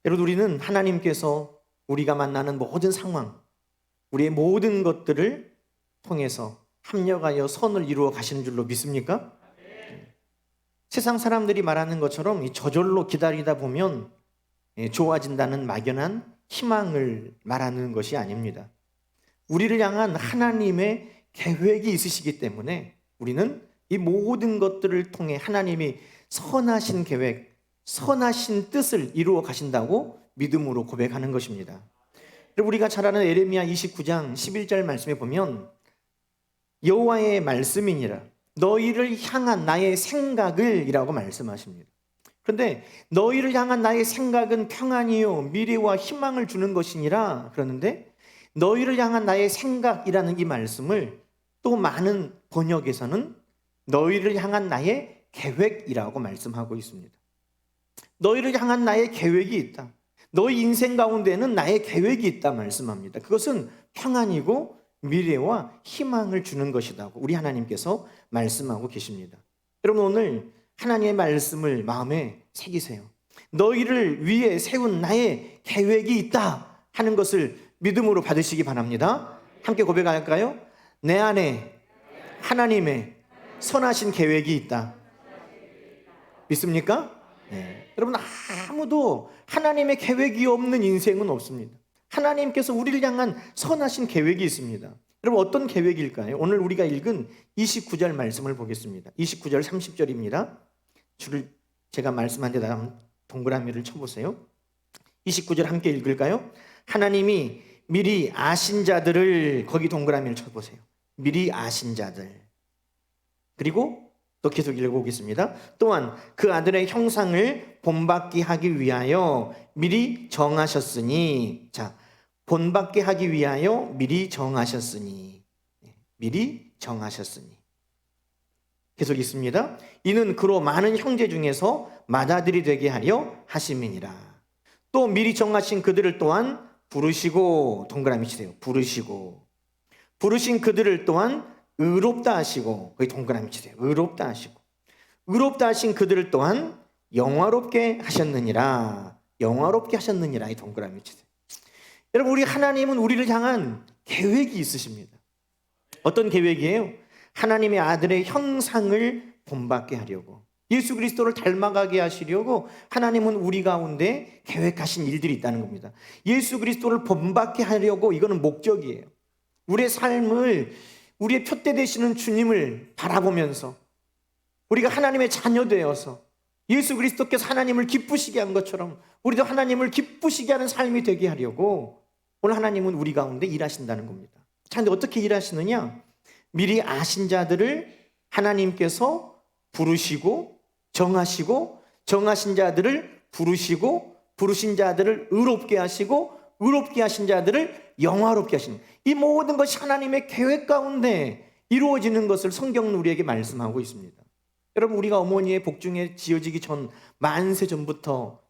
여러분, 우리는 하나님께서 우리가 만나는 모든 상황, 우리의 모든 것들을 통해서 합력하여 선을 이루어 가시는 줄로 믿습니까? 세상 사람들이 말하는 것처럼 저절로 기다리다 보면 좋아진다는 막연한 희망을 말하는 것이 아닙니다. 우리를 향한 하나님의 계획이 있으시기 때문에 우리는 이 모든 것들을 통해 하나님이 선하신 계획, 선하신 뜻을 이루어 가신다고 믿음으로 고백하는 것입니다. 우리가 잘 아는 예레미야 29장 11절 말씀에 보면 여호와의 말씀이니라 너희를 향한 나의 생각을 이라고 말씀하십니다. 그런데 너희를 향한 나의 생각은 평안이요 미래와 희망을 주는 것이니라 그러는데 너희를 향한 나의 생각이라는 이 말씀을 또 많은 번역에서는 너희를 향한 나의 계획이라고 말씀하고 있습니다. 너희를 향한 나의 계획이 있다. 너희 인생 가운데는 나의 계획이 있다 말씀합니다. 그것은 평안이고 미래와 희망을 주는 것이라고 우리 하나님께서 말씀하고 계십니다. 여러분, 오늘 하나님의 말씀을 마음에 새기세요. 너희를 위해 세운 나의 계획이 있다 하는 것을 믿음으로 받으시기 바랍니다. 함께 고백할까요? 내 안에 하나님의 선하신 계획이 있다. 믿습니까? 네. 여러분, 아무도 하나님의 계획이 없는 인생은 없습니다. 하나님께서 우리를 향한 선하신 계획이 있습니다. 여러분, 어떤 계획일까요? 오늘 우리가 읽은 29절 말씀을 보겠습니다. 29절 30절입니다. 줄을 제가 말씀한 데다가 동그라미를 쳐보세요. 29절 함께 읽을까요? 하나님이 미리 아신 자들을, 거기 동그라미를 쳐보세요. 미리 아신 자들. 그리고 또 계속 읽어보겠습니다. 또한 그 아들의 형상을 본받게 하기 위하여 미리 정하셨으니, 자, 본받게 하기 위하여 미리 정하셨으니, 미리 정하셨으니. 계속 있습니다. 이는 그로 많은 형제 중에서 맏아들이 되게 하려 하심이니라. 또 미리 정하신 그들을 또한 부르시고, 동그라미 치세요. 부르신 그들을 또한 의롭다 하시고, 거기 동그라미 치세요. 의롭다 하시고, 의롭다 하신 그들을 또한 영화롭게 하셨느니라. 영화롭게 하셨느니라. 이 동그라미 치세요. 여러분, 우리 하나님은 우리를 향한 계획이 있으십니다. 어떤 계획이에요? 하나님의 아들의 형상을 본받게 하려고, 예수 그리스도를 닮아가게 하시려고 하나님은 우리 가운데 계획하신 일들이 있다는 겁니다. 예수 그리스도를 본받게 하려고, 이거는 목적이에요. 우리의 삶을, 우리의 표대 되시는 주님을 바라보면서 우리가 하나님의 자녀 되어서 예수 그리스도께서 하나님을 기쁘시게 한 것처럼 우리도 하나님을 기쁘시게 하는 삶이 되게 하려고 오늘 하나님은 우리 가운데 일하신다는 겁니다. 자, 근데 어떻게 일하시느냐? 미리 아신 자들을 하나님께서 부르시고 정하시고, 정하신 자들을 부르시고, 부르신 자들을 의롭게 하시고, 의롭게 하신 자들을 영화롭게 하시는, 이 모든 것이 하나님의 계획 가운데 이루어지는 것을 성경은 우리에게 말씀하고 있습니다. 여러분, 우리가 어머니의 복중에 지어지기 전 만세 전부터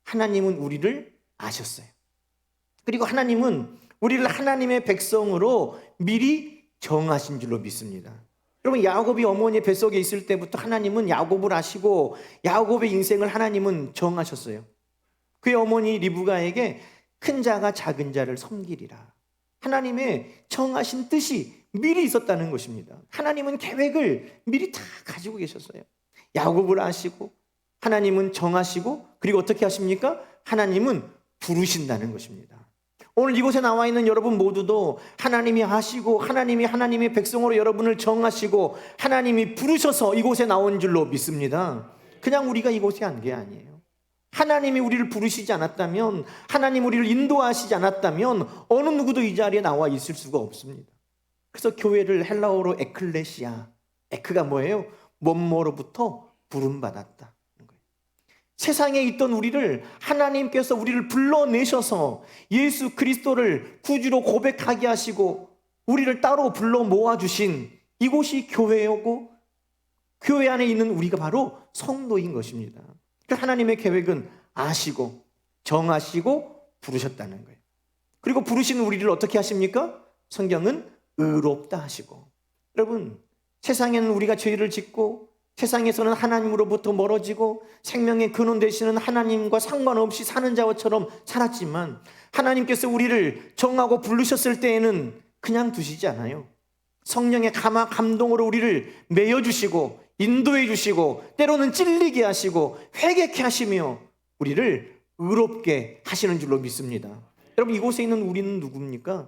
하나님은 우리를 아셨어요. 그리고 하나님은 우리를 하나님의 백성으로 미리 정하신 줄로 믿습니다. 여러분, 야곱이 어머니의 뱃속에 있을 때부터 하나님은 야곱을 아시고 야곱의 인생을 하나님은 정하셨어요. 그의 어머니 리브가에게 큰 자가 작은 자를 섬기리라. 하나님의 정하신 뜻이 미리 있었다는 것입니다. 하나님은 계획을 미리 다 가지고 계셨어요. 야곱을 아시고 하나님은 정하시고, 그리고 어떻게 하십니까? 하나님은 부르신다는 것입니다. 오늘 이곳에 나와 있는 여러분 모두도 하나님이 아시고 하나님의 백성으로 여러분을 정하시고 하나님이 부르셔서 이곳에 나온 줄로 믿습니다. 그냥 우리가 이곳에 한 게 아니에요. 하나님이 우리를 부르시지 않았다면, 하나님 우리를 인도하시지 않았다면 어느 누구도 이 자리에 나와 있을 수가 없습니다. 그래서 교회를 헬라어로 에클레시아, 에크가 뭐예요? 뭐뭐로부터 부름받았다. 세상에 있던 우리를 하나님께서 우리를 불러내셔서 예수 그리스도를 구주로 고백하게 하시고 우리를 따로 불러 모아주신 이곳이 교회이고, 교회 안에 있는 우리가 바로 성도인 것입니다. 하나님의 계획은 아시고 정하시고 부르셨다는 거예요. 그리고 부르신 우리를 어떻게 하십니까? 성경은 의롭다 하시고. 여러분, 세상에는 우리가 죄를 짓고 세상에서는 하나님으로부터 멀어지고 생명의 근원 되시는 하나님과 상관없이 사는 자처럼 살았지만 하나님께서 우리를 정하고 부르셨을 때에는 그냥 두시지 않아요. 성령의 감동으로 우리를 매여주시고 인도해 주시고 때로는 찔리게 하시고 회개케 하시며 우리를 의롭게 하시는 줄로 믿습니다. 여러분, 이곳에 있는 우리는 누굽니까?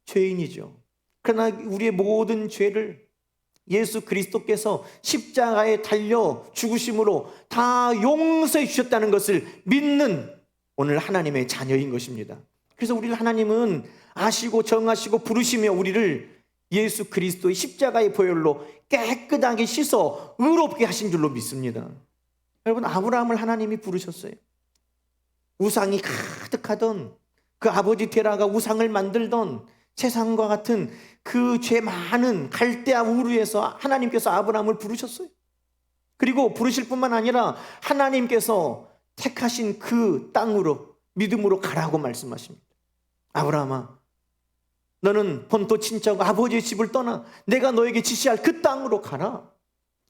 죄인이죠. 그러나 우리의 모든 죄를 예수 그리스도께서 십자가에 달려 죽으심으로 다 용서해 주셨다는 것을 믿는 오늘 하나님의 자녀인 것입니다. 그래서 우리를 하나님은 아시고 정하시고 부르시며 우리를 예수 그리스도의 십자가의 보혈로 깨끗하게 씻어 의롭게 하신 줄로 믿습니다. 여러분, 아브라함을 하나님이 부르셨어요. 우상이 가득하던 그 아버지 테라가 우상을 만들던 세상과 같은 그 죄 많은 갈대아 우르에서 하나님께서 아브라함을 부르셨어요. 그리고 부르실 뿐만 아니라 하나님께서 택하신 그 땅으로 믿음으로 가라고 말씀하십니다. 아브라함아, 너는 본토 친척 아버지의 집을 떠나 내가 너에게 지시할 그 땅으로 가라.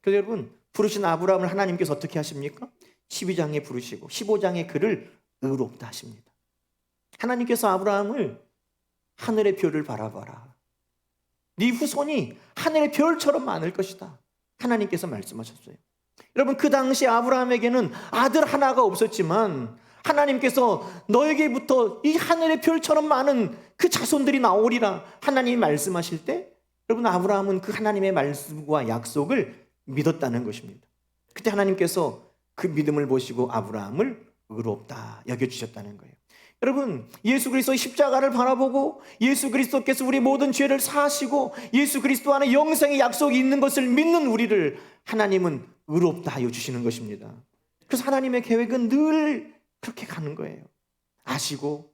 그래서 여러분, 부르신 아브라함을 하나님께서 어떻게 하십니까? 12장에 부르시고 15장에 그를 의롭다 하십니다. 하나님께서 아브라함을 하늘의 별을 바라봐라. 네 후손이 하늘의 별처럼 많을 것이다. 하나님께서 말씀하셨어요. 여러분, 그 당시 아브라함에게는 아들 하나가 없었지만 하나님께서 너에게부터 이 하늘의 별처럼 많은 그 자손들이 나오리라 하나님이 말씀하실 때 여러분, 아브라함은 그 하나님의 말씀과 약속을 믿었다는 것입니다. 그때 하나님께서 그 믿음을 보시고 아브라함을 의롭다 여겨주셨다는 거예요. 여러분, 예수 그리스도의 십자가를 바라보고 예수 그리스도께서 우리 모든 죄를 사하시고 예수 그리스도 안에 영생의 약속이 있는 것을 믿는 우리를 하나님은 의롭다 하여 주시는 것입니다. 그래서 하나님의 계획은 늘 그렇게 가는 거예요. 아시고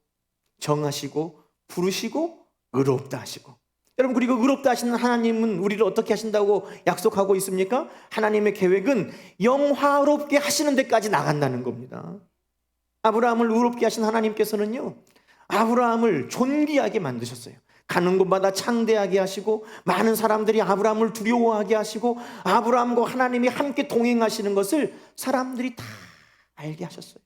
정하시고 부르시고 의롭다 하시고. 여러분, 그리고 의롭다 하시는 하나님은 우리를 어떻게 하신다고 약속하고 있습니까? 하나님의 계획은 영화롭게 하시는 데까지 나간다는 겁니다. 아브라함을 의롭게 하신 하나님께서는요, 아브라함을 존귀하게 만드셨어요. 가는 곳마다 창대하게 하시고 많은 사람들이 아브라함을 두려워하게 하시고 아브라함과 하나님이 함께 동행하시는 것을 사람들이 다 알게 하셨어요.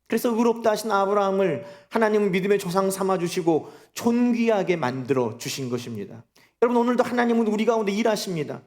그래서 의롭다 하신 아브라함을 하나님은 믿음의 조상 삼아주시고 존귀하게 만들어 주신 것입니다. 여러분, 오늘도 하나님은 우리 가운데 일하십니다.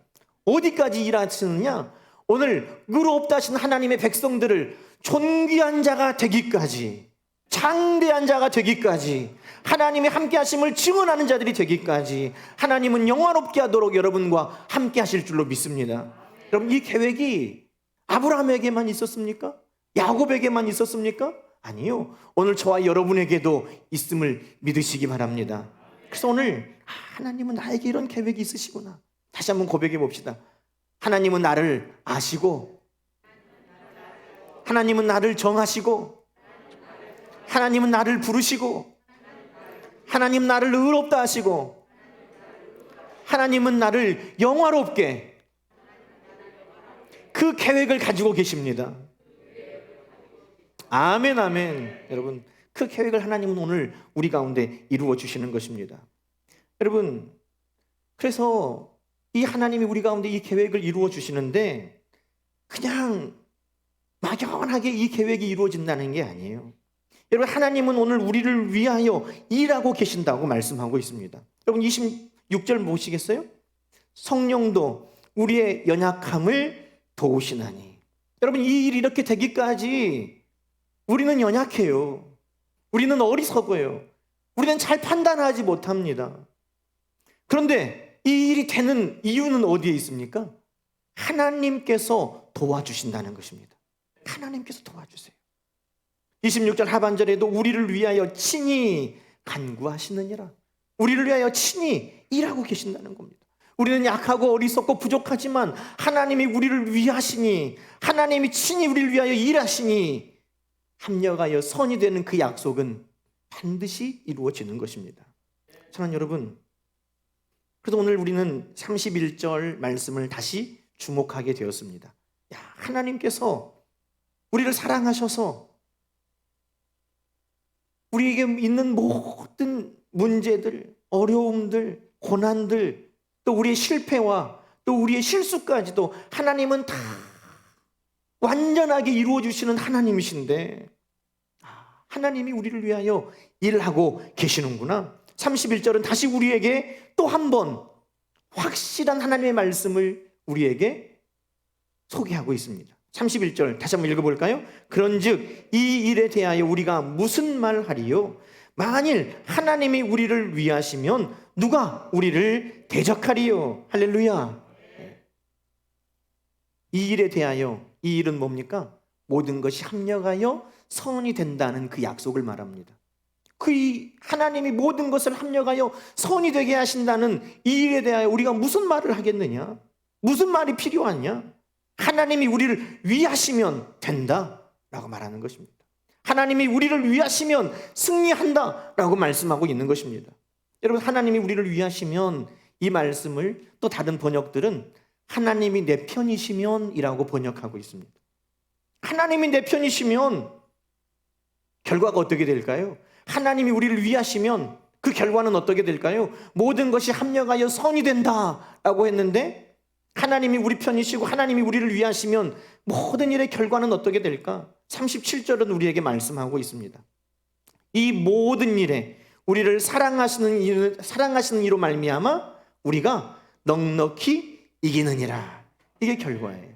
어디까지 일하시느냐? 오늘 의롭다 하신 하나님의 백성들을 존귀한 자가 되기까지, 장대한 자가 되기까지, 하나님이 함께 하심을 증언하는 자들이 되기까지 하나님은 영화롭게 하도록 여러분과 함께 하실 줄로 믿습니다. 여러분, 이 계획이 아브라함에게만 있었습니까? 야곱에게만 있었습니까? 아니요. 오늘 저와 여러분에게도 있음을 믿으시기 바랍니다. 그래서 오늘 하나님은 나에게 이런 계획이 있으시구나. 다시 한번 고백해 봅시다. 하나님은 나를 아시고 하나님은 나를 정하시고 하나님은 나를 부르시고 하나님 나를 의롭다 하시고 하나님은 나를 영화롭게 그 계획을 가지고 계십니다. 아멘, 아멘. 여러분, 그 계획을 하나님은 오늘 우리 가운데 이루어 주시는 것입니다. 여러분, 그래서 이 하나님이 우리 가운데 이 계획을 이루어 주시는데 그냥 막연하게 이 계획이 이루어진다는 게 아니에요. 여러분, 하나님은 오늘 우리를 위하여 일하고 계신다고 말씀하고 있습니다. 여러분, 26절 보시겠어요? 성령도 우리의 연약함을 도우시나니. 여러분, 이 일이 이렇게 되기까지 우리는 연약해요. 우리는 어리석어요. 우리는 잘 판단하지 못합니다. 그런데 이 일이 되는 이유는 어디에 있습니까? 하나님께서 도와주신다는 것입니다. 하나님께서 도와주세요. 26절 하반절에도 우리를 위하여 친히 간구하시느니라. 우리를 위하여 친히 일하고 계신다는 겁니다. 우리는 약하고 어리석고 부족하지만 하나님이 우리를 위하시니, 하나님이 친히 우리를 위하여 일하시니 합력하여 선이 되는 그 약속은 반드시 이루어지는 것입니다. 사랑하는 여러분, 그래서 오늘 우리는 31절 말씀을 다시 주목하게 되었습니다. 하나님께서 우리를 사랑하셔서 우리에게 있는 모든 문제들, 어려움들, 고난들, 또 우리의 실패와 또 우리의 실수까지도 하나님은 다 완전하게 이루어 주시는 하나님이신데 하나님이 우리를 위하여 일을 하고 계시는구나. 31절은 다시 우리에게 또 한 번 확실한 하나님의 말씀을 우리에게 소개하고 있습니다. 31절 다시 한번 읽어볼까요? 그런즉 이 일에 대하여 우리가 무슨 말하리요? 만일 하나님이 우리를 위하시면 누가 우리를 대적하리요? 할렐루야. 이 일에 대하여, 이 일은 뭡니까? 모든 것이 합력하여 선이 된다는 그 약속을 말합니다. 그 하나님이 모든 것을 합력하여 선이 되게 하신다는 이 일에 대하여 우리가 무슨 말을 하겠느냐? 무슨 말이 필요하냐? 하나님이 우리를 위하시면 된다라고 말하는 것입니다. 하나님이 우리를 위하시면 승리한다라고 말씀하고 있는 것입니다. 여러분, 하나님이 우리를 위하시면, 이 말씀을 또 다른 번역들은 하나님이 내 편이시면 이라고 번역하고 있습니다. 하나님이 내 편이시면 결과가 어떻게 될까요? 하나님이 우리를 위하시면 그 결과는 어떻게 될까요? 모든 것이 합력하여 선이 된다라고 했는데, 하나님이 우리 편이시고 하나님이 우리를 위하시면 모든 일의 결과는 어떻게 될까? 37절은 우리에게 말씀하고 있습니다. 이 모든 일에 우리를 사랑하시는 이로 말미암아 우리가 넉넉히 이기느니라. 이게 결과예요.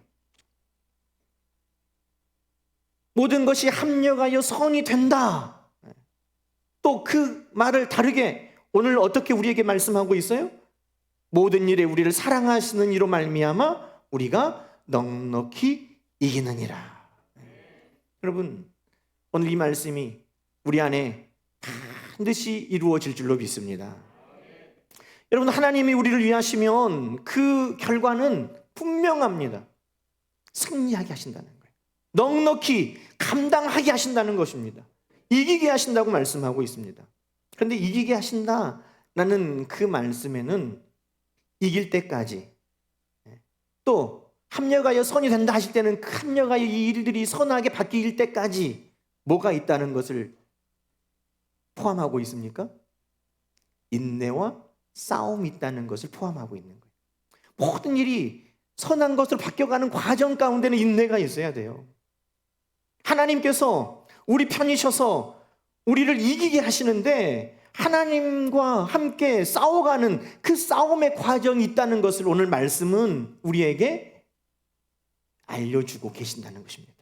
모든 것이 합력하여 선이 된다. 또 그 말을 다르게 오늘 어떻게 우리에게 말씀하고 있어요? 모든 일에 우리를 사랑하시는 이로 말미암아 우리가 넉넉히 이기느니라. 여러분, 오늘 이 말씀이 우리 안에 반드시 이루어질 줄로 믿습니다. 여러분, 하나님이 우리를 위하시면 그 결과는 분명합니다. 승리하게 하신다는 거예요. 넉넉히 감당하게 하신다는 것입니다. 이기게 하신다고 말씀하고 있습니다. 그런데 이기게 하신다라는 그 말씀에는 이길 때까지, 또 합력하여 선이 된다 하실 때는 그 합력하여 이 일들이 선하게 바뀔 때까지 뭐가 있다는 것을 포함하고 있습니까? 인내와 싸움이 있다는 것을 포함하고 있는 거예요. 모든 일이 선한 것으로 바뀌어가는 과정 가운데는 인내가 있어야 돼요. 하나님께서 우리 편이셔서 우리를 이기게 하시는데 하나님과 함께 싸워가는 그 싸움의 과정이 있다는 것을 오늘 말씀은 우리에게 알려주고 계신다는 것입니다.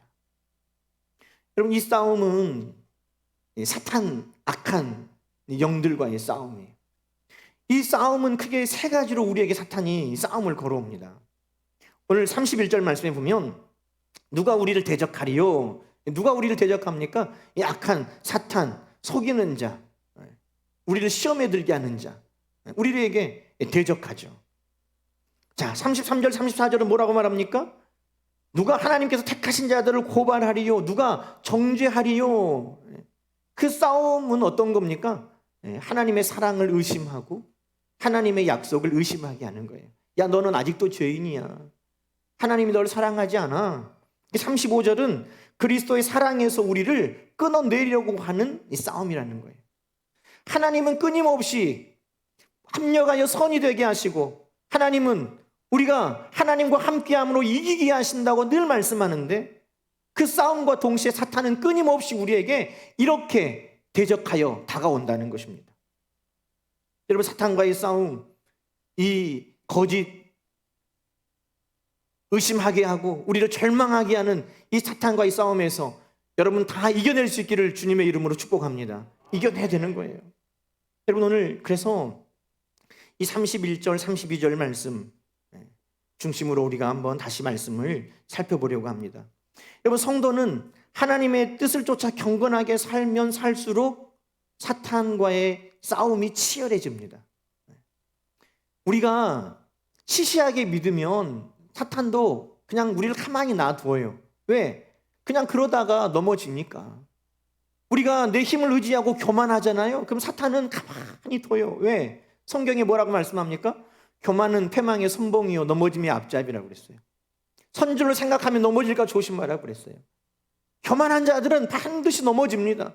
여러분, 이 싸움은 사탄, 악한 영들과의 싸움이에요. 이 싸움은 크게 세 가지로 우리에게 사탄이 싸움을 걸어옵니다. 오늘 31절 말씀에 보면 누가 우리를 대적하리요? 누가 우리를 대적합니까? 이 악한 사탄, 속이는 자, 우리를 시험에 들게 하는 자, 우리에게 대적하죠. 자, 33절, 34절은 뭐라고 말합니까? 누가 하나님께서 택하신 자들을 고발하리요? 누가 정죄하리요? 그 싸움은 어떤 겁니까? 하나님의 사랑을 의심하고 하나님의 약속을 의심하게 하는 거예요. 야, 너는 아직도 죄인이야. 하나님이 너를 사랑하지 않아. 35절은 그리스도의 사랑에서 우리를 끊어내려고 하는 이 싸움이라는 거예요. 하나님은 끊임없이 합력하여 선이 되게 하시고, 하나님은 우리가 하나님과 함께함으로 이기게 하신다고 늘 말씀하는데, 그 싸움과 동시에 사탄은 끊임없이 우리에게 이렇게 대적하여 다가온다는 것입니다. 여러분, 사탄과의 싸움, 이 거짓 의심하게 하고 우리를 절망하게 하는 이 사탄과의 싸움에서 여러분 다 이겨낼 수 있기를 주님의 이름으로 축복합니다. 이겨내야 되는 거예요. 여러분, 오늘 그래서 이 31절, 32절 말씀 중심으로 우리가 한번 다시 말씀을 살펴보려고 합니다. 여러분, 성도는 하나님의 뜻을 쫓아 경건하게 살면 살수록 사탄과의 싸움이 치열해집니다. 우리가 시시하게 믿으면 사탄도 그냥 우리를 가만히 놔두어요. 왜? 그냥 그러다가 넘어지니까. 우리가 내 힘을 의지하고 교만하잖아요. 그럼 사탄은 가만히 둬요. 왜? 성경에 뭐라고 말씀합니까? 교만은 패망의 선봉이요 넘어짐의 앞잡이라고 그랬어요. 선줄로 생각하면 넘어질까 조심하라고 그랬어요. 교만한 자들은 반드시 넘어집니다.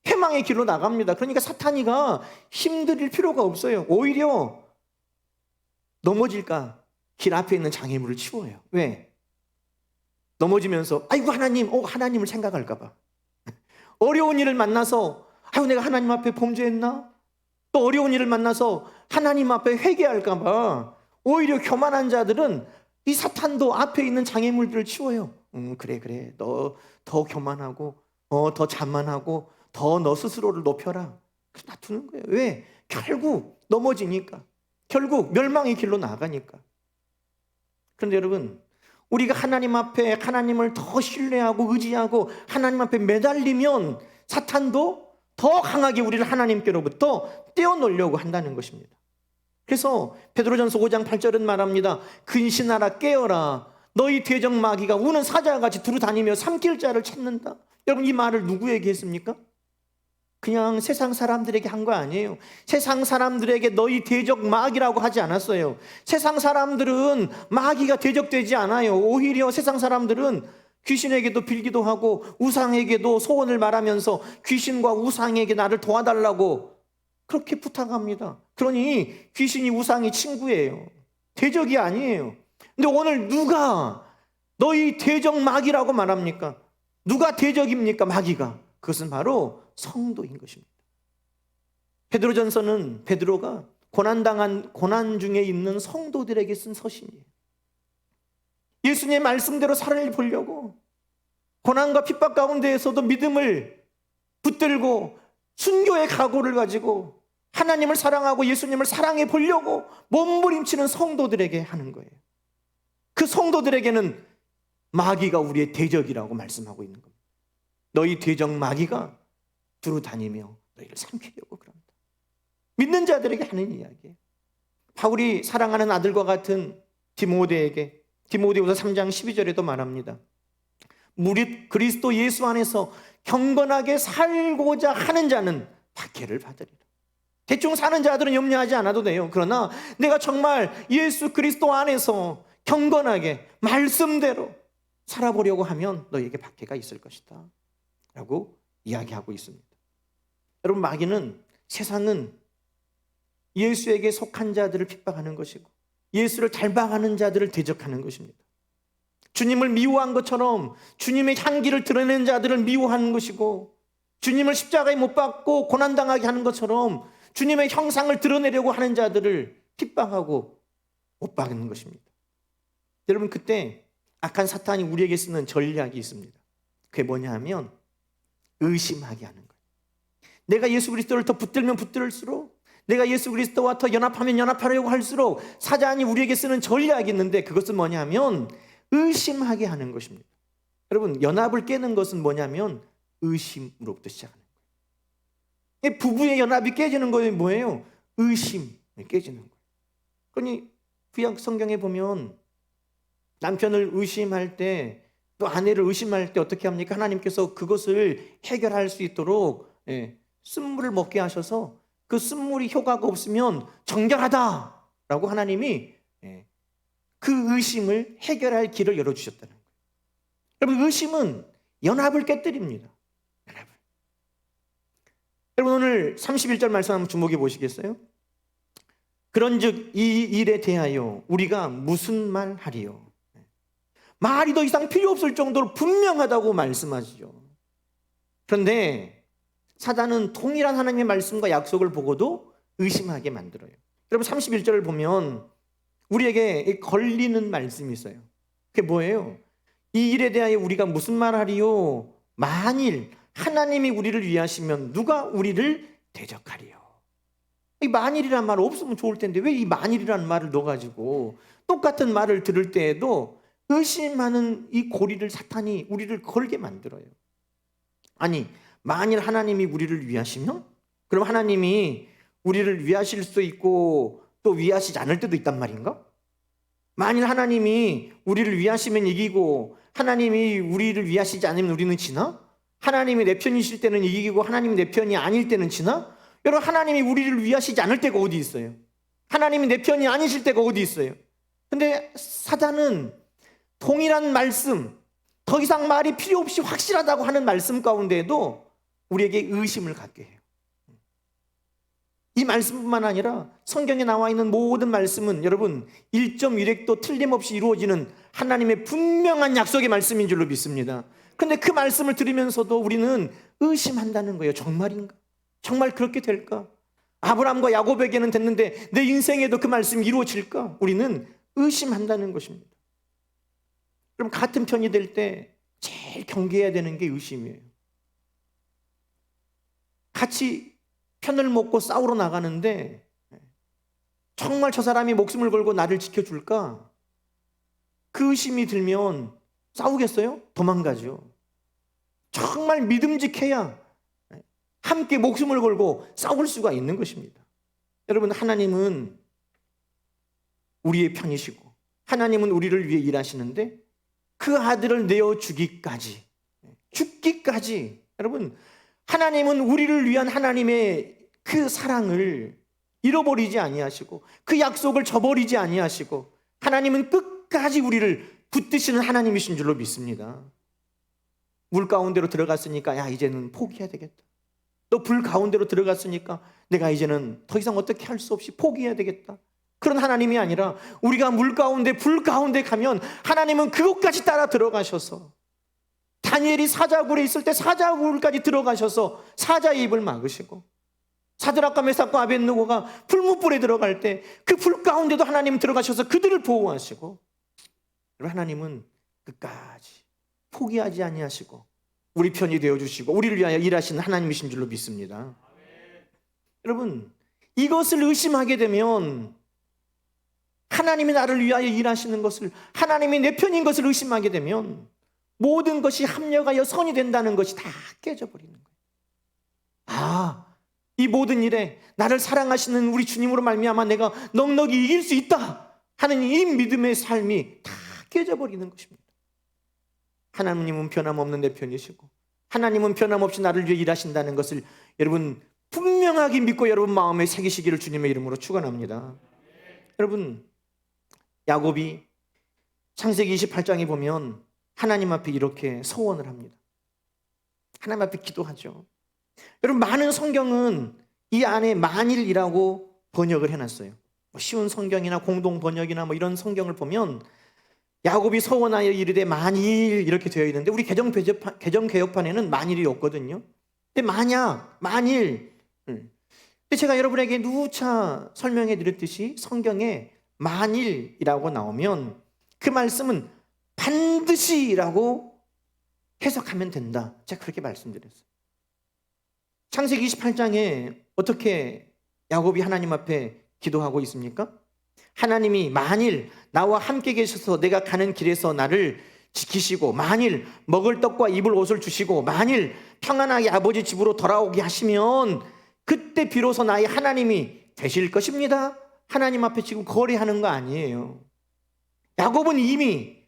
패망의 길로 나갑니다. 그러니까 사탄이가 힘들일 필요가 없어요. 오히려 넘어질까 길 앞에 있는 장애물을 치워요. 왜? 넘어지면서 아이고 하나님, 하나님을 생각할까 봐. 어려운 일을 만나서 아이고 내가 하나님 앞에 범죄했나? 또 어려운 일을 만나서 하나님 앞에 회개할까 봐 오히려 교만한 자들은 이 사탄도 앞에 있는 장애물들을 치워요. 그래 너 더 교만하고 더 자만하고 더 너 스스로를 높여라. 그래서 놔두는 거예요. 왜? 결국 넘어지니까, 결국 멸망의 길로 나아가니까. 그런데 여러분, 우리가 하나님 앞에 하나님을 더 신뢰하고 의지하고 하나님 앞에 매달리면 사탄도 더 강하게 우리를 하나님께로부터 떼어놓으려고 한다는 것입니다. 그래서 베드로전서 5장 8절은 말합니다. 근신하라, 깨어라. 너희 대적 마귀가 우는 사자같이 두루다니며 삼킬 자를 찾는다. 여러분, 이 말을 누구에게 했습니까? 그냥 세상 사람들에게 한 거 아니에요. 세상 사람들에게 너희 대적 마귀라고 하지 않았어요. 세상 사람들은 마귀가 대적되지 않아요. 오히려 세상 사람들은 귀신에게도 빌기도 하고 우상에게도 소원을 말하면서 귀신과 우상에게 나를 도와달라고 그렇게 부탁합니다. 그러니 귀신이 우상이 친구예요. 대적이 아니에요. 근데 오늘 누가 너희 대적 마귀라고 말합니까? 누가 대적입니까? 마귀가. 그것은 바로 성도인 것입니다. 베드로전서는 베드로가 고난 중에 있는 성도들에게 쓴 서신이에요. 예수님의 말씀대로 살을 보려고 고난과 핍박 가운데에서도 믿음을 붙들고 순교의 각오를 가지고 하나님을 사랑하고 예수님을 사랑해 보려고 몸부림치는 성도들에게 하는 거예요. 그 성도들에게는 마귀가 우리의 대적이라고 말씀하고 있는 겁니다. 너희 대적 마귀가 두루 다니며 너희를 삼키려고 그럽니다. 믿는 자들에게 하는 이야기예요. 바울이 사랑하는 아들과 같은 디모데에게 디모데후서 3장 12절에도 말합니다. 무릇 그리스도 예수 안에서 경건하게 살고자 하는 자는 박해를 받으리라. 대충 사는 자들은 염려하지 않아도 돼요. 그러나 내가 정말 예수 그리스도 안에서 경건하게 말씀대로 살아보려고 하면 너에게 박해가 있을 것이다 라고 이야기하고 있습니다. 여러분, 마귀는, 세상은 예수에게 속한 자들을 핍박하는 것이고 예수를 닮아가는 자들을 대적하는 것입니다. 주님을 미워한 것처럼 주님의 향기를 드러내는 자들을 미워하는 것이고, 주님을 십자가에 못 박고 고난당하게 하는 것처럼 주님의 형상을 드러내려고 하는 자들을 핍박하고 못 박는 것입니다. 여러분, 그때 악한 사탄이 우리에게 쓰는 전략이 있습니다. 그게 뭐냐 하면 의심하게 하는 거예요. 내가 예수 그리스도를 더 붙들면 붙들수록, 내가 예수 그리스도와 더 연합하면 연합하려고 할수록 사단이 우리에게 쓰는 전략이 있는데, 그것은 뭐냐 하면 의심하게 하는 것입니다. 여러분, 연합을 깨는 것은 뭐냐면 의심으로부터 시작하는 거예요. 부부의 연합이 깨지는 거는 뭐예요? 의심이 깨지는 거예요. 그러니 구약 성경에 보면 남편을 의심할 때, 또 아내를 의심할 때 어떻게 합니까? 하나님께서 그것을 해결할 수 있도록 쓴물을 먹게 하셔서 그 쓴물이 효과가 없으면 정결하다라고 하나님이 그 의심을 해결할 길을 열어주셨다는 거예요. 여러분, 의심은 연합을 깨뜨립니다. 연합을. 여러분, 오늘 31절 말씀 한번 주목해 보시겠어요? 그런즉 이 일에 대하여 우리가 무슨 말 하리요? 말이 더 이상 필요 없을 정도로 분명하다고 말씀하시죠. 그런데 사단은 동일한 하나님의 말씀과 약속을 보고도 의심하게 만들어요. 여러분, 31절을 보면 우리에게 걸리는 말씀이 있어요. 그게 뭐예요? 이 일에 대하여 우리가 무슨 말 하리요? 만일 하나님이 우리를 위하시면 누가 우리를 대적하리요? 이 만일이라는 말 없으면 좋을 텐데 왜 이 만일이라는 말을 넣어가지고 똑같은 말을 들을 때에도 의심하는 이 고리를 사탄이 우리를 걸게 만들어요. 아니, 만일 하나님이 우리를 위하시면, 그럼 하나님이 우리를 위하실 수도 있고 또 위하시지 않을 때도 있단 말인가? 만일 하나님이 우리를 위하시면 이기고 하나님이 우리를 위하시지 않으면 우리는 지나? 하나님이 내 편이실 때는 이기고 하나님이 내 편이 아닐 때는 지나? 여러분, 하나님이 우리를 위하시지 않을 때가 어디 있어요? 하나님이 내 편이 아니실 때가 어디 있어요? 근데 사단은 동일한 말씀, 더 이상 말이 필요 없이 확실하다고 하는 말씀 가운데에도 우리에게 의심을 갖게 해요. 이 말씀뿐만 아니라 성경에 나와 있는 모든 말씀은 여러분 1.1획도 틀림없이 이루어지는 하나님의 분명한 약속의 말씀인 줄로 믿습니다. 그런데 그 말씀을 들으면서도 우리는 의심한다는 거예요. 정말인가? 정말 그렇게 될까? 아브라함과 야곱에게는 됐는데 내 인생에도 그 말씀이 이루어질까? 우리는 의심한다는 것입니다. 그럼 같은 편이 될 때 제일 경계해야 되는 게 의심이에요. 같이 편을 먹고 싸우러 나가는데 정말 저 사람이 목숨을 걸고 나를 지켜줄까? 그 의심이 들면 싸우겠어요? 도망가죠. 정말 믿음직해야 함께 목숨을 걸고 싸울 수가 있는 것입니다. 여러분, 하나님은 우리의 편이시고 하나님은 우리를 위해 일하시는데 그 아들을 내어주기까지, 죽기까지, 여러분, 하나님은 우리를 위한 하나님의 그 사랑을 잃어버리지 아니하시고 그 약속을 저버리지 아니하시고 하나님은 끝까지 우리를 붙드시는 하나님이신 줄로 믿습니다. 물 가운데로 들어갔으니까 야 이제는 포기해야 되겠다. 또 불 가운데로 들어갔으니까 내가 이제는 더 이상 어떻게 할 수 없이 포기해야 되겠다. 그런 하나님이 아니라 우리가 물 가운데 불 가운데 가면 하나님은 그곳까지 따라 들어가셔서 다니엘이 사자굴에 있을 때 사자굴까지 들어가셔서 사자의 입을 막으시고 사드락과 메삭과 아벳느고가 풀무불에 들어갈 때 그 불 가운데도 하나님 들어가셔서 그들을 보호하시고 하나님은 끝까지 포기하지 아니하시고 우리 편이 되어주시고 우리를 위하여 일하시는 하나님이신 줄로 믿습니다. 여러분, 이것을 의심하게 되면 하나님이 나를 위하여 일하시는 것을, 하나님이 내 편인 것을 의심하게 되면 모든 것이 합력하여 선이 된다는 것이 다 깨져버리는 거예요. 아, 이 모든 일에 나를 사랑하시는 우리 주님으로 말미암아 내가 넉넉히 이길 수 있다 하는 이 믿음의 삶이 다 깨져버리는 것입니다. 하나님은 변함없는 내 편이시고 하나님은 변함없이 나를 위해 일하신다는 것을 여러분 분명하게 믿고 여러분 마음에 새기시기를 주님의 이름으로 축원합니다. 여러분, 야곱이 창세기 28장에 보면 하나님 앞에 이렇게 서원을 합니다. 하나님 앞에 기도하죠. 여러분, 많은 성경은 이 안에 만일이라고 번역을 해놨어요. 쉬운 성경이나 공동 번역이나 이런 성경을 보면 야곱이 서원하여 이르되 만일 이렇게 되어 있는데 우리 개정개혁판에는 만일이 없거든요. 근데 만약, 만일. 근데 제가 여러분에게 누차 설명해 드렸듯이 성경에 만일이라고 나오면 그 말씀은 반드시라고 해석하면 된다. 제가 그렇게 말씀드렸어요. 창세기 28장에 어떻게 야곱이 하나님 앞에 기도하고 있습니까? 하나님이 만일 나와 함께 계셔서 내가 가는 길에서 나를 지키시고 만일 먹을 떡과 입을 옷을 주시고 만일 평안하게 아버지 집으로 돌아오게 하시면 그때 비로소 나의 하나님이 되실 것입니다. 하나님 앞에 지금 거래하는 거 아니에요. 야곱은 이미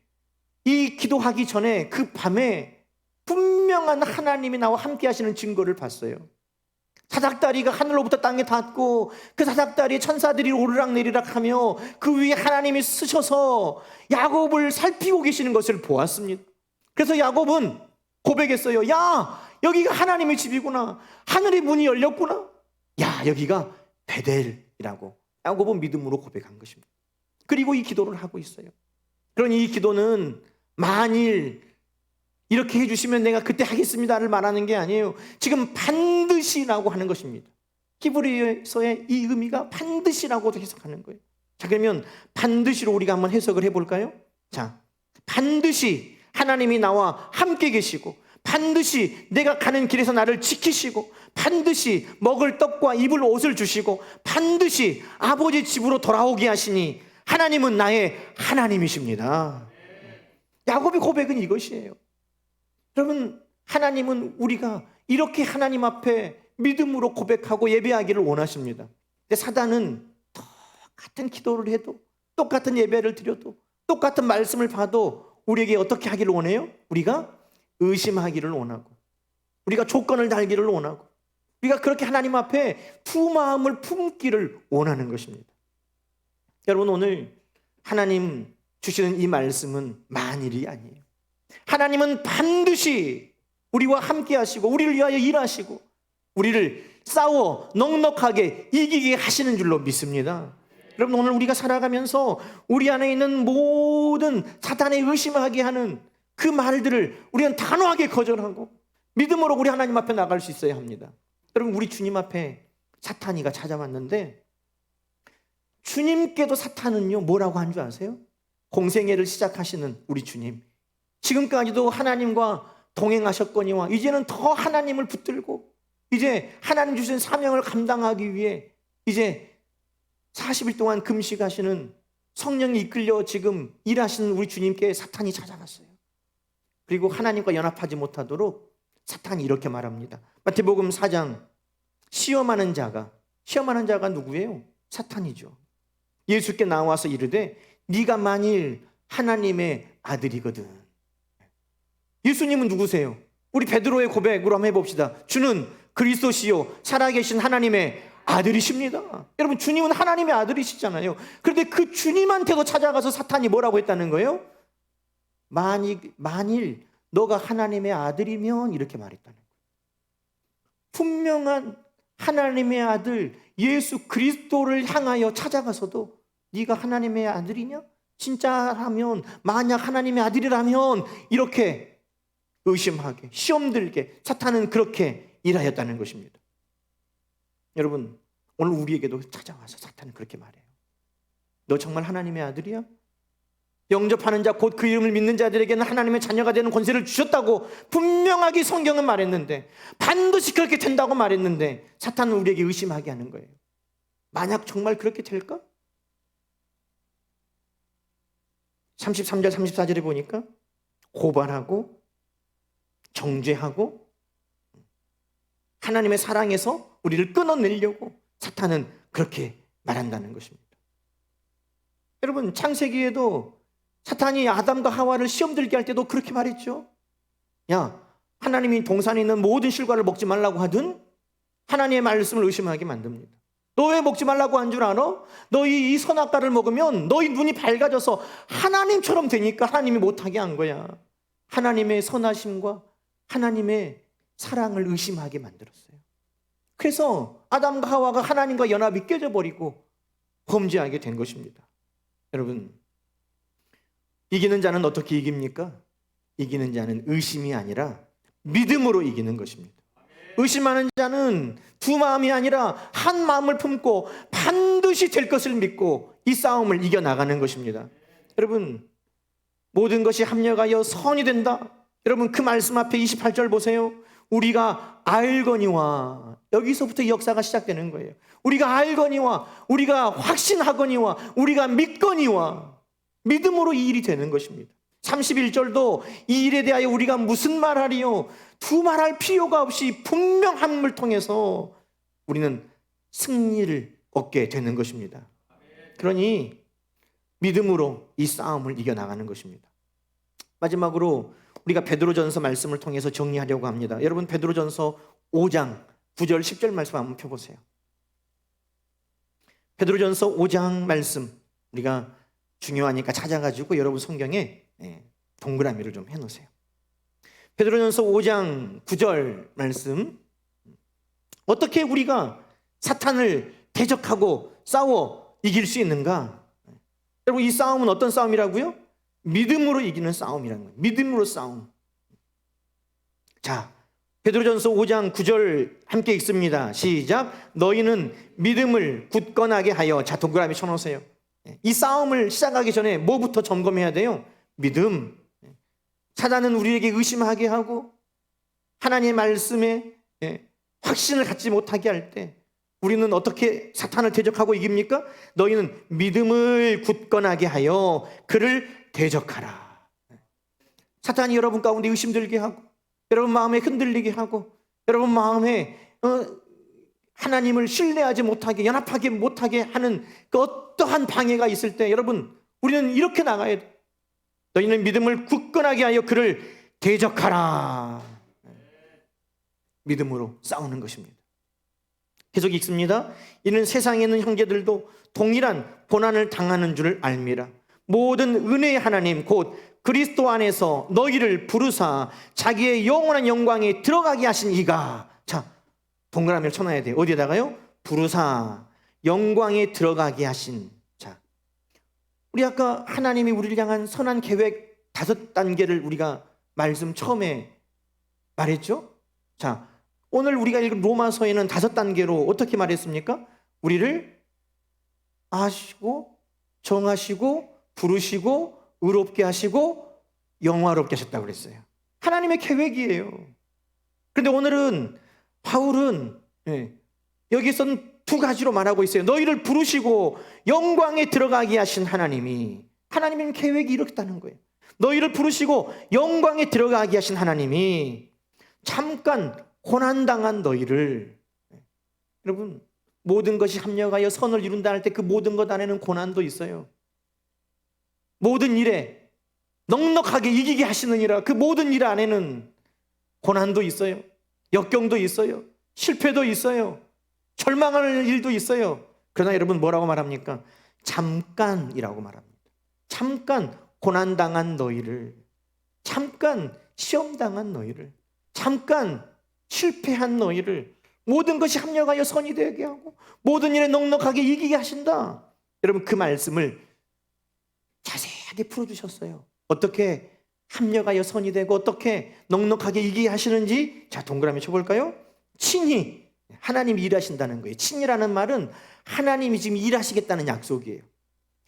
이 기도하기 전에 그 밤에 분명한 하나님이 나와 함께 하시는 증거를 봤어요. 사닥다리가 하늘로부터 땅에 닿고 그 사닥다리에 천사들이 오르락내리락 하며 그 위에 하나님이 쓰셔서 야곱을 살피고 계시는 것을 보았습니다. 그래서 야곱은 고백했어요. 야, 여기가 하나님의 집이구나. 하늘의 문이 열렸구나. 야, 여기가 베델이라고 야곱은 믿음으로 고백한 것입니다. 그리고 이 기도를 하고 있어요. 그러니 이 기도는 만일 이렇게 해주시면 내가 그때 하겠습니다를 말하는 게 아니에요. 지금 반드시라고 하는 것입니다. 히브리어에서의 이 의미가 반드시라고도 해석하는 거예요. 자, 그러면 반드시로 우리가 한번 해석을 해볼까요? 자, 반드시 하나님이 나와 함께 계시고 반드시 내가 가는 길에서 나를 지키시고 반드시 먹을 떡과 입을 옷을 주시고 반드시 아버지 집으로 돌아오게 하시니 하나님은 나의 하나님이십니다. 야곱의 고백은 이것이에요. 여러분, 하나님은 우리가 이렇게 하나님 앞에 믿음으로 고백하고 예배하기를 원하십니다. 근데 사단은 똑같은 기도를 해도 똑같은 예배를 드려도 똑같은 말씀을 봐도 우리에게 어떻게 하기를 원해요? 우리가 의심하기를 원하고 우리가 조건을 달기를 원하고 우리가 그렇게 하나님 앞에 두 마음을 품기를 원하는 것입니다. 여러분, 오늘 하나님 주시는 이 말씀은 만일이 아니에요. 하나님은 반드시 우리와 함께 하시고 우리를 위하여 일하시고 우리를 싸워 넉넉하게 이기게 하시는 줄로 믿습니다. 여러분, 오늘 우리가 살아가면서 우리 안에 있는 모든 사탄의 의심하게 하는 그 말들을 우리는 단호하게 거절하고 믿음으로 우리 하나님 앞에 나갈 수 있어야 합니다. 여러분, 우리 주님 앞에 사탄이가 찾아왔는데 주님께도 사탄은요 뭐라고 한 줄 아세요? 공생애를 시작하시는 우리 주님, 지금까지도 하나님과 동행하셨거니와 이제는 더 하나님을 붙들고 이제 하나님 주신 사명을 감당하기 위해 이제 40일 동안 금식하시는, 성령이 이끌려 지금 일하시는 우리 주님께 사탄이 찾아갔어요. 그리고 하나님과 연합하지 못하도록 사탄이 이렇게 말합니다. 마태복음 4장, 시험하는 자가 누구예요? 사탄이죠. 예수께 나와서 이르되 네가 만일 하나님의 아들이거든. 예수님은 누구세요? 우리 베드로의 고백으로 한번 해봅시다. 주는 그리스도시요 살아계신 하나님의 아들이십니다. 여러분, 주님은 하나님의 아들이시잖아요. 그런데 그 주님한테도 찾아가서 사탄이 뭐라고 했다는 거예요? 만일 너가 하나님의 아들이면, 이렇게 말했다는 거예요. 분명한 하나님의 아들 예수 그리스도를 향하여 찾아가서도 네가 하나님의 아들이냐? 진짜라면, 만약 하나님의 아들이라면, 이렇게 의심하게, 시험 들게 사탄은 그렇게 일하였다는 것입니다. 여러분, 오늘 우리에게도 찾아와서 사탄은 그렇게 말해요. 너 정말 하나님의 아들이야? 영접하는 자, 곧 그 이름을 믿는 자들에게는 하나님의 자녀가 되는 권세를 주셨다고 분명하게 성경은 말했는데, 반드시 그렇게 된다고 말했는데 사탄은 우리에게 의심하게 하는 거예요. 만약 정말 그렇게 될까? 33절 34절에 보니까 고발하고 정죄하고 하나님의 사랑에서 우리를 끊어내려고 사탄은 그렇게 말한다는 것입니다. 여러분, 창세기에도 사탄이 아담과 하와를 시험 들게 할 때도 그렇게 말했죠. 야, 하나님이 동산에 있는 모든 실과를 먹지 말라고 하든 하나님의 말씀을 의심하게 만듭니다. 너 왜 먹지 말라고 한 줄 알아? 너희 이 선악과를 먹으면 너희 눈이 밝아져서 하나님처럼 되니까 하나님이 못하게 한 거야. 하나님의 선하심과 하나님의 사랑을 의심하게 만들었어요. 그래서 아담과 하와가 하나님과 연합이 깨져버리고 범죄하게 된 것입니다. 여러분, 이기는 자는 어떻게 이깁니까? 이기는 자는 의심이 아니라 믿음으로 이기는 것입니다. 의심하는 자는 두 마음이 아니라 한 마음을 품고 반드시 될 것을 믿고 이 싸움을 이겨나가는 것입니다. 여러분, 모든 것이 합력하여 선이 된다. 여러분, 그 말씀 앞에 28절 보세요. 우리가 알거니와, 여기서부터 이 역사가 시작되는 거예요. 우리가 알거니와, 우리가 확신하거니와, 우리가 믿거니와, 믿음으로 이 일이 되는 것입니다. 31절도 이 일에 대하여 우리가 무슨 말하리요? 두말할 필요가 없이 분명함을 통해서 우리는 승리를 얻게 되는 것입니다. 그러니 믿음으로 이 싸움을 이겨나가는 것입니다. 마지막으로 우리가 베드로전서 말씀을 통해서 정리하려고 합니다. 여러분, 베드로전서 5장 9절 10절 말씀 한번 펴보세요. 베드로전서 5장 말씀, 우리가 중요하니까 찾아가지고 여러분 성경에 동그라미를 좀 해놓으세요. 베드로전서 5장 9절 말씀, 어떻게 우리가 사탄을 대적하고 싸워 이길 수 있는가? 여러분, 이 싸움은 어떤 싸움이라고요? 믿음으로 이기는 싸움이라는 거예요. 믿음으로 싸움. 자, 베드로전서 5장 9절 함께 읽습니다. 시작. 너희는 믿음을 굳건하게 하여. 자, 동그라미 쳐놓으세요. 이 싸움을 시작하기 전에 뭐부터 점검해야 돼요? 믿음. 사단은 우리에게 의심하게 하고 하나님의 말씀에 확신을 갖지 못하게 할 때 우리는 어떻게 사탄을 대적하고 이깁니까? 너희는 믿음을 굳건하게 하여 그를 대적하라. 사탄이 여러분 가운데 의심들게 하고 여러분 마음에 흔들리게 하고 여러분 마음에 하나님을 신뢰하지 못하게, 연합하게 못하게 하는 그 어떠한 방해가 있을 때 여러분, 우리는 이렇게 나가야 돼. 너희는 믿음을 굳건하게 하여 그를 대적하라. 믿음으로 싸우는 것입니다. 계속 읽습니다. 이는 세상에 있는 형제들도 동일한 고난을 당하는 줄 알미라. 모든 은혜의 하나님 곧 그리스도 안에서 너희를 부르사 자기의 영원한 영광에 들어가게 하신 이가. 자, 동그라미를 쳐놔야 돼요. 어디에다가요? 부르사 영광에 들어가게 하신. 자, 우리 아까 하나님이 우리를 향한 선한 계획 5단계를 우리가 말씀 처음에 말했죠? 자, 오늘 우리가 읽은 로마서에는 5단계로 어떻게 말했습니까? 우리를 아시고 정하시고 부르시고 의롭게 하시고 영화롭게 하셨다고 그랬어요. 하나님의 계획이에요. 그런데 오늘은 바울은 여기서는 2가지로 말하고 있어요. 너희를 부르시고 영광에 들어가게 하신 하나님이, 하나님의 계획이 이렇다는 거예요. 너희를 부르시고 영광에 들어가게 하신 하나님이 잠깐 고난당한 너희를, 여러분 모든 것이 합력하여 선을 이룬다 할 때 그 모든 것 안에는 고난도 있어요. 모든 일에 넉넉하게 이기게 하시느니라, 그 모든 일 안에는 고난도 있어요. 역경도 있어요. 실패도 있어요. 절망할 일도 있어요. 그러나 여러분 뭐라고 말합니까? 잠깐이라고 말합니다. 잠깐 고난당한 너희를, 잠깐 시험당한 너희를, 잠깐 실패한 너희를 모든 것이 합력하여 선이 되게 하고 모든 일에 넉넉하게 이기게 하신다. 여러분 그 말씀을 자세하게 풀어주셨어요. 어떻게 합력하여 선이 되고 어떻게 넉넉하게 이기게 하시는지, 자 동그라미 쳐볼까요? 친히 하나님이 일하신다는 거예요. 친히라는 말은 하나님이 지금 일하시겠다는 약속이에요.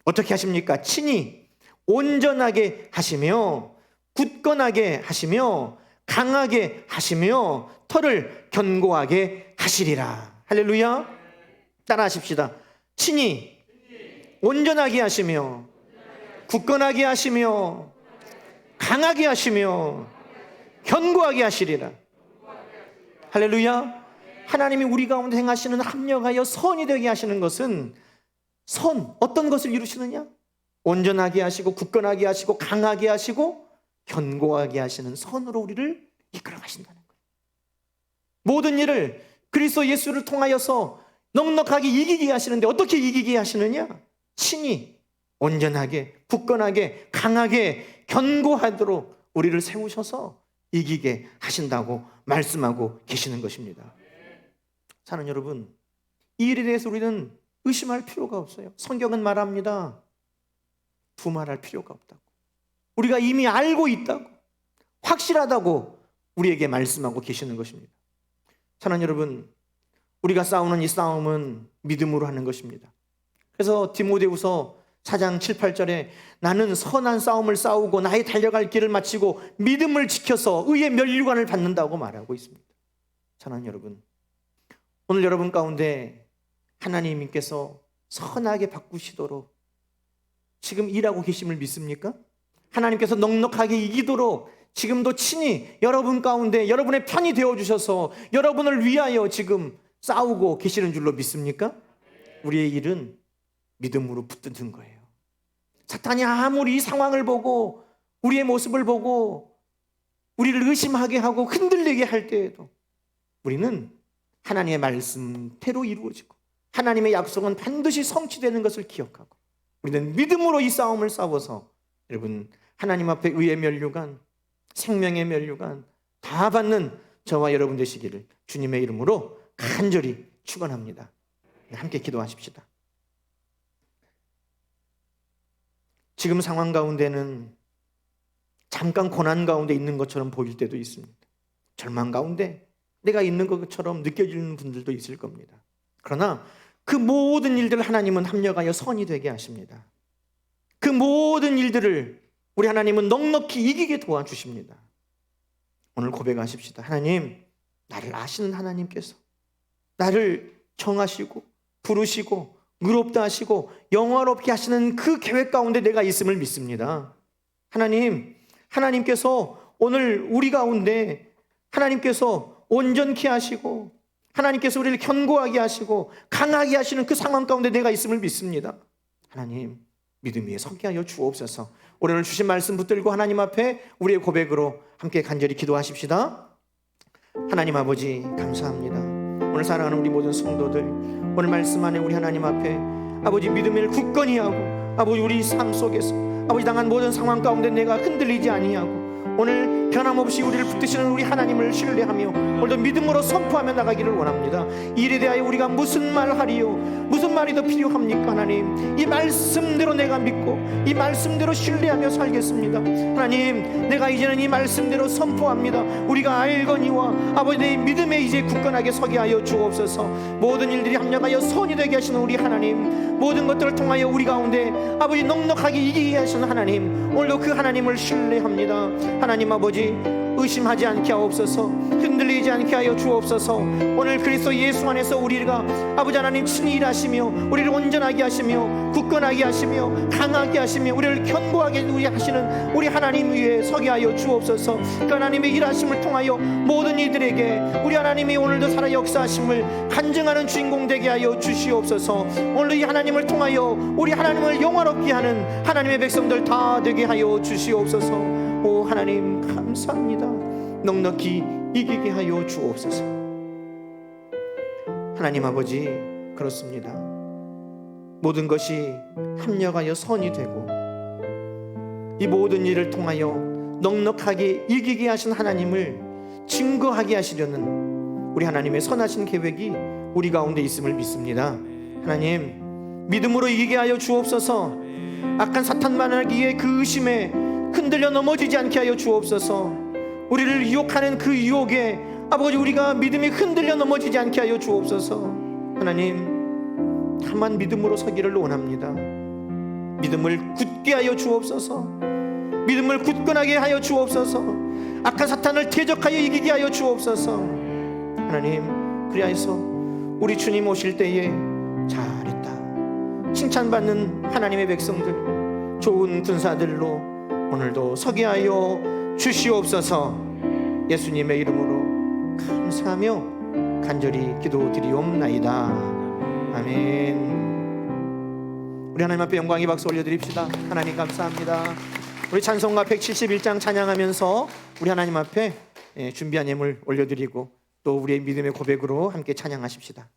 어떻게 하십니까? 친히 온전하게 하시며 굳건하게 하시며 강하게 하시며 털을 견고하게 하시리라. 할렐루야. 따라 하십시다. 친히 온전하게 하시며 굳건하게 하시며 강하게 하시며 견고하게 하시리라. 할렐루야. 하나님이 우리 가운데 행하시는 합력하여 선이 되게 하시는 것은, 선, 어떤 것을 이루시느냐? 온전하게 하시고 굳건하게 하시고 강하게 하시고 견고하게 하시는 선으로 우리를 이끌어 가신다는 거예요. 모든 일을 그리스도 예수를 통하여서 넉넉하게 이기게 하시는데 어떻게 이기게 하시느냐? 친히 온전하게 굳건하게 강하게 견고하도록 우리를 세우셔서 이기게 하신다고 말씀하고 계시는 것입니다. 사는 여러분, 이 일에 대해서 우리는 의심할 필요가 없어요. 성경은 말합니다. 두말할 필요가 없다고. 우리가 이미 알고 있다고, 확실하다고 우리에게 말씀하고 계시는 것입니다. 사는 여러분, 우리가 싸우는 이 싸움은 믿음으로 하는 것입니다. 그래서 디모데후서 4장 7, 8절에 나는 선한 싸움을 싸우고 나의 달려갈 길을 마치고 믿음을 지켜서 의의 면류관을 받는다고 말하고 있습니다. 사랑하는 여러분, 오늘 여러분 가운데 하나님께서 선하게 바꾸시도록 지금 일하고 계심을 믿습니까? 하나님께서 넉넉하게 이기도록 지금도 친히 여러분 가운데 여러분의 편이 되어주셔서 여러분을 위하여 지금 싸우고 계시는 줄로 믿습니까? 우리의 일은 믿음으로 붙드는 거예요. 사탄이 아무리 이 상황을 보고 우리의 모습을 보고 우리를 의심하게 하고 흔들리게 할 때에도 우리는 하나님의 말씀대로 이루어지고 하나님의 약속은 반드시 성취되는 것을 기억하고 우리는 믿음으로 이 싸움을 싸워서 여러분 하나님 앞에 의의 면류관, 생명의 면류관 다 받는 저와 여러분 되시기를 주님의 이름으로 간절히 축원합니다. 함께 기도하십시다. 지금 상황 가운데는 잠깐 고난 가운데 있는 것처럼 보일 때도 있습니다. 절망 가운데 내가 있는 것처럼 느껴지는 분들도 있을 겁니다. 그러나 그 모든 일들을 하나님은 합력하여 선이 되게 하십니다. 그 모든 일들을 우리 하나님은 넉넉히 이기게 도와주십니다. 오늘 고백하십시다. 하나님, 나를 아시는 하나님께서 나를 정하시고 부르시고 의롭다 하시고 영화롭게 하시는 그 계획 가운데 내가 있음을 믿습니다. 하나님, 하나님께서 오늘 우리 가운데 하나님께서 온전케 하시고 하나님께서 우리를 견고하게 하시고 강하게 하시는 그 상황 가운데 내가 있음을 믿습니다. 하나님, 믿음 위에 서게 하여 주옵소서. 오늘 주신 말씀 붙들고 하나님 앞에 우리의 고백으로 함께 간절히 기도하십시다. 하나님 아버지 감사합니다. 오늘 사랑하는 우리 모든 성도들, 오늘 말씀 안에 우리 하나님 앞에 아버지 믿음을 굳건히 하고 아버지 우리 삶 속에서 아버지 당한 모든 상황 가운데 내가 흔들리지 아니하고 오늘 변함없이 우리를 붙드시는 우리 하나님을 신뢰하며 오늘도 믿음으로 선포하며 나가기를 원합니다. 일에 대하여 우리가 무슨 말 하리요, 무슨 말이 더 필요합니까? 하나님, 이 말씀대로 내가 믿고 이 말씀대로 신뢰하며 살겠습니다. 하나님, 내가 이제는 이 말씀대로 선포합니다. 우리가 알거니와 아버지, 내 믿음에 이제 굳건하게 서게 하여 주옵소서. 모든 일들이 합력하여 선이 되게 하시는 우리 하나님, 모든 것들을 통하여 우리 가운데 아버지 넉넉하게 이기게 하시는 하나님, 오늘도 그 하나님을 신뢰합니다. 하나님 아버지, 의심하지 않게 하옵소서. 흔들리지 않게 하여 주옵소서. 오늘 그리스도 예수 안에서 우리가 아버지 하나님 친히 일하시며 우리를 온전하게 하시며 굳건하게 하시며 강하게 하시며 우리를 견고하게 하시는 우리 하나님 위에 서게 하여 주옵소서. 그 하나님의 일하심을 통하여 모든 이들에게 우리 하나님이 오늘도 살아 역사하심을 간증하는 주인공 되게 하여 주시옵소서. 오늘 이 하나님을 통하여 우리 하나님을 영화롭게 하는 하나님의 백성들 다 되게 하여 주시옵소서. 오 하나님, 감사합니다. 넉넉히 이기게 하여 주옵소서. 하나님 아버지, 그렇습니다. 모든 것이 합력하여 선이 되고 이 모든 일을 통하여 넉넉하게 이기게 하신 하나님을 증거하게 하시려는 우리 하나님의 선하신 계획이 우리 가운데 있음을 믿습니다. 하나님, 믿음으로 이기게 하여 주옵소서. 악한 사탄만하기에 그 의심에 흔들려 넘어지지 않게 하여 주옵소서. 우리를 유혹하는 그 유혹에 아버지, 우리가 믿음이 흔들려 넘어지지 않게 하여 주옵소서. 하나님, 다만 믿음으로 서기를 원합니다. 믿음을 굳게 하여 주옵소서. 믿음을 굳건하게 하여 주옵소서. 악한 사탄을 대적하여 이기게 하여 주옵소서. 하나님, 그리하여서 우리 주님 오실 때에 잘했다 칭찬받는 하나님의 백성들, 좋은 군사들로 오늘도 서게 하여 주시옵소서. 예수님의 이름으로 감사하며 간절히 기도드리옵나이다. 아멘. 우리 하나님 앞에 영광의 박수 올려드립시다. 하나님 감사합니다. 우리 찬송가 171장 찬양하면서 우리 하나님 앞에 준비한 예물 올려드리고 또 우리의 믿음의 고백으로 함께 찬양하십시다.